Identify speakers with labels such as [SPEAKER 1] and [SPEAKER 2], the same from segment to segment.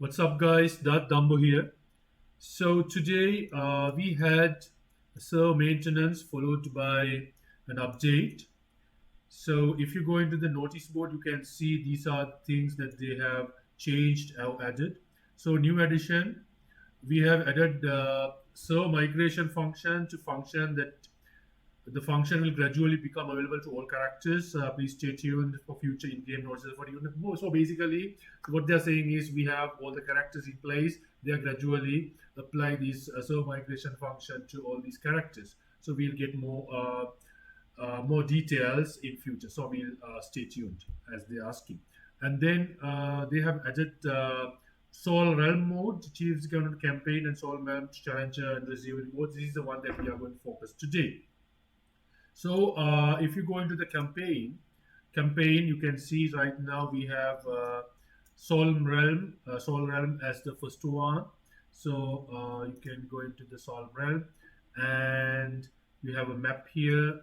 [SPEAKER 1] What's up, guys? That Dumbo here. So today we had server maintenance followed by an update. So if you go into the notice board, you can see these are things that they have changed or added. So new addition, we have added the server migration function to function that the function will gradually become available to all characters. Please stay tuned for future in-game notices for you. So basically, what they're saying is we have all the characters in place. They are gradually apply this server migration function to all these characters. So we'll get more details in future. So we'll stay tuned as they're asking. And then they have added Soul Realm mode, Chiefs Government campaign, and Soul Realm Challenger and Receiving mode. This is the one that we are going to focus today. So if you go into the campaign, you can see right now we have Soul Realm as the first one. So you can go into the Soul Realm, and you have a map here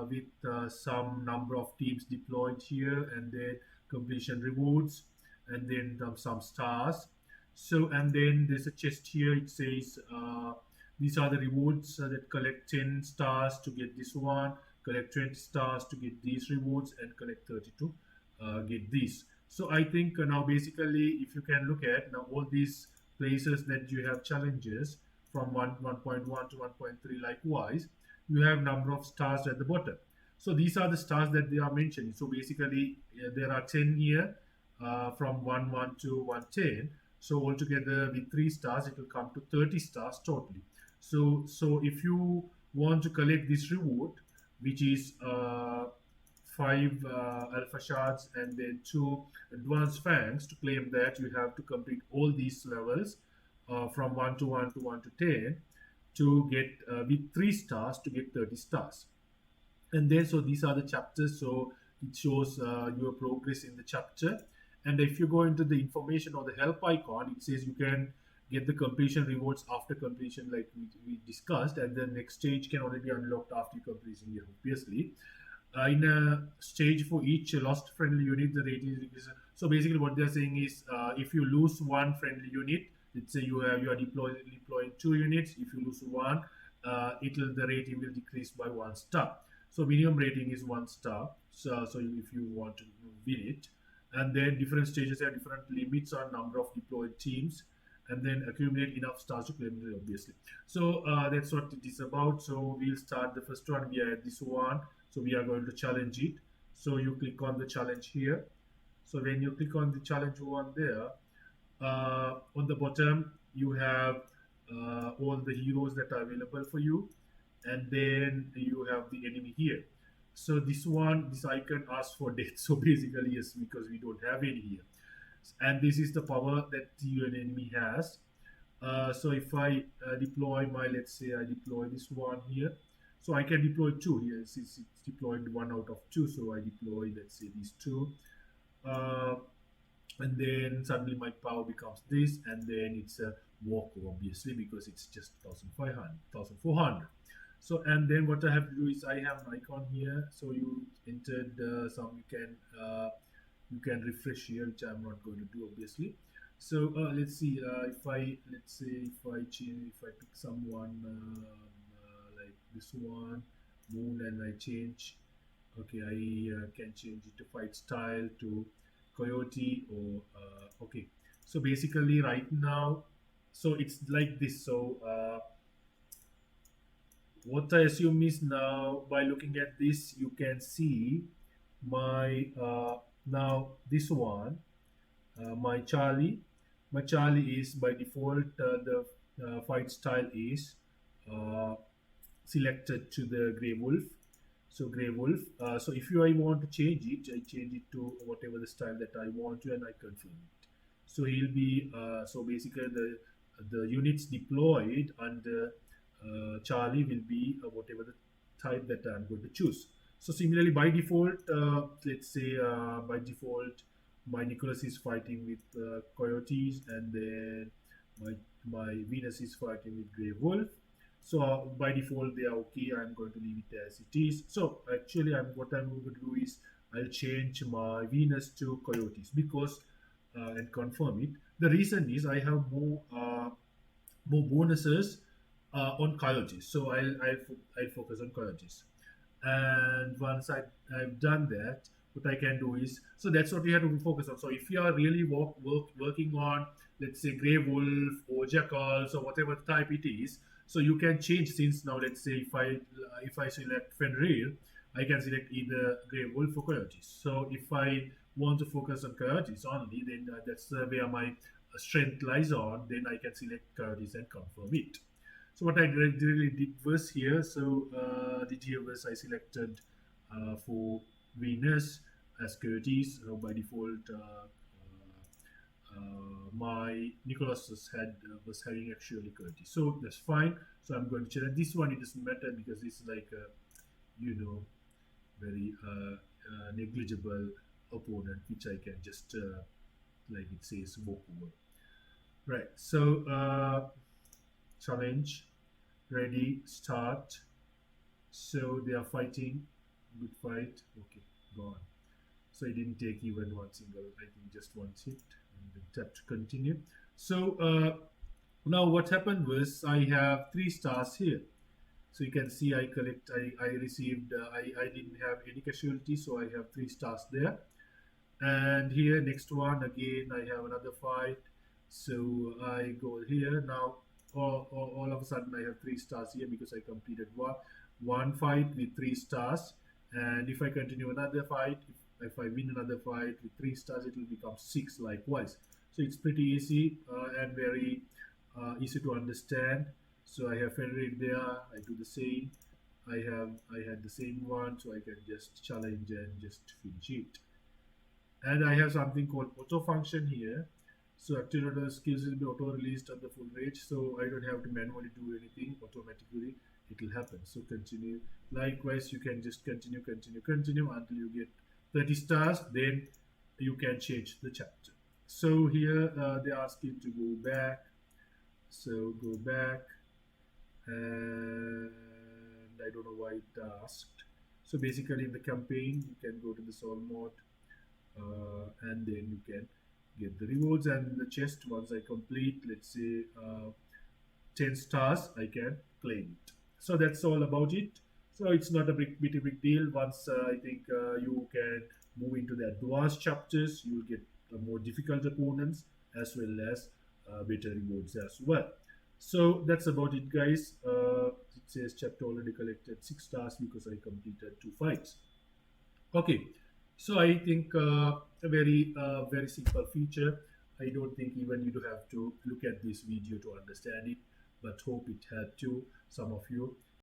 [SPEAKER 1] with some number of teams deployed here, and then completion rewards, and then some stars. So and then there's a chest here. It says. These are the rewards that collect 10 stars to get this one, collect 20 stars to get these rewards, and collect 30 to get these. So I think now basically, if you can look at now all these places that you have challenges from 1.1 to 1.3, likewise, you have number of stars at the bottom. So these are the stars that they are mentioning. So basically, there are 10 here from 1 to 110. So altogether with 3 stars, it will come to 30 stars totally. So if you want to collect this reward, which is 5 alpha shards and then 2 advanced fangs, to claim that you have to complete all these levels from 1 to 1 to 1 to 10 to get with 3 stars to get 30 stars. And then so these are the chapters, so it shows your progress in the chapter. And if you go into the information or the help icon, it says you can get the completion rewards after completion, like we discussed, and the next stage can only be unlocked after you completing it, obviously. In a stage for each lost friendly unit, the rating is increased. So basically what they're saying is if you lose one friendly unit, let's say you are deploying 2 units. If you lose one, it'll the rating will decrease by 1 star. So minimum rating is 1 star. So if you want to win it, and then different stages have different limits on number of deployed teams, and then accumulate enough stars to claim it, obviously. So that's what it is about. So we'll start the first one. We are at this one. So we are going to challenge it. So you click on the challenge here. So when you click on the challenge one there, on the bottom you have all the heroes that are available for you, and then you have the enemy here. So this icon asks for death. So basically, yes, because we don't have any here, and this is the power that the enemy has. So if I deploy my, let's say I deploy this one here, so I can deploy 2 here. Since it's deployed 1 out of 2, so I deploy, let's say, these 2. Uh, and then suddenly my power becomes this, and then it's a walk, obviously, because it's just 1500, 1400. So and then what I have to do is I have an icon here. So you entered some, you can refresh here, which I'm not going to do, obviously. So let's see, if I, let's say, if I change, if I pick someone like this one, moon, and I change, okay, I can change it to fight style to coyote, or okay. So basically right now, so it's like this. So what I assume is now by looking at this, you can see my now this one, my Charlie. My Charlie is by default the fight style is uh, selected to the Grey Wolf. So Grey Wolf. So if I want to change it, I change it to whatever the style that I want to, and I confirm it. So he'll be so basically the units deployed under Charlie will be whatever the type that I'm going to choose. So similarly, by default, let's say by default, my Nicholas is fighting with coyotes, and then my my Venus is fighting with Grey Wolf. So by default, they are okay. I'm going to leave it as it is. So actually, what I'm going to do is I'll change my Venus to coyotes, because and confirm it. The reason is I have more bonuses on coyotes, so I'll focus on coyotes. And once I've done that, what I can do is, so that's what we have to focus on. So if you are really working on, let's say, gray wolf or jackals or whatever type it is, so you can change. Since now, let's say if I select Fenrir, I can select either gray wolf or coyotes. So if I want to focus on coyotes only, then that's where my strength lies on. Then I can select coyotes and confirm it. So what I really did was here. So did here was I selected for Venus as coyotes. By default, my Nicholas was having actually coyotes. So that's fine. So I'm going to check that this one. It doesn't matter because it's like a, you know, very negligible opponent, which I can just like it says walk over. Right. So challenge, ready, start. So they are fighting. Good fight. Okay, gone. So it didn't take even one single, I think just one hit, and then tap to continue. So now what happened was I have 3 stars here. So you can see I received, I didn't have any casualty, so I have 3 stars there. And here, next one, again, I have another fight. So I go here. Now, all of a sudden, I have 3 stars here because I completed one fight with 3 stars. And if I continue another fight, if I win another fight with 3 stars, it will become 6 likewise. So it's pretty easy and very easy to understand. So I have Fenrir there. I do the same. I had the same one, so I can just challenge and just finish it. And I have something called auto function here. So activator skills will be auto released at the full range, so I don't have to manually do anything. Automatically it will happen. So continue. Likewise, you can just continue until you get 30 stars. Then you can change the chapter. So here they ask you to go back. So go back, and I don't know why it asked. So basically in the campaign you can go to the solve mode, and then you can get the rewards and the chest. Once I complete, let's say 10 stars, I can claim it. So that's all about it. So it's not a big deal. Once I think you can move into the advanced chapters, you will get more difficult opponents as well as better rewards as well. So that's about it, guys. It says chapter already collected 6 stars because I completed 2 fights. Okay, so I think a very simple feature. I don't think even you do have to look at this video to understand it, but hope it helped you, some of you.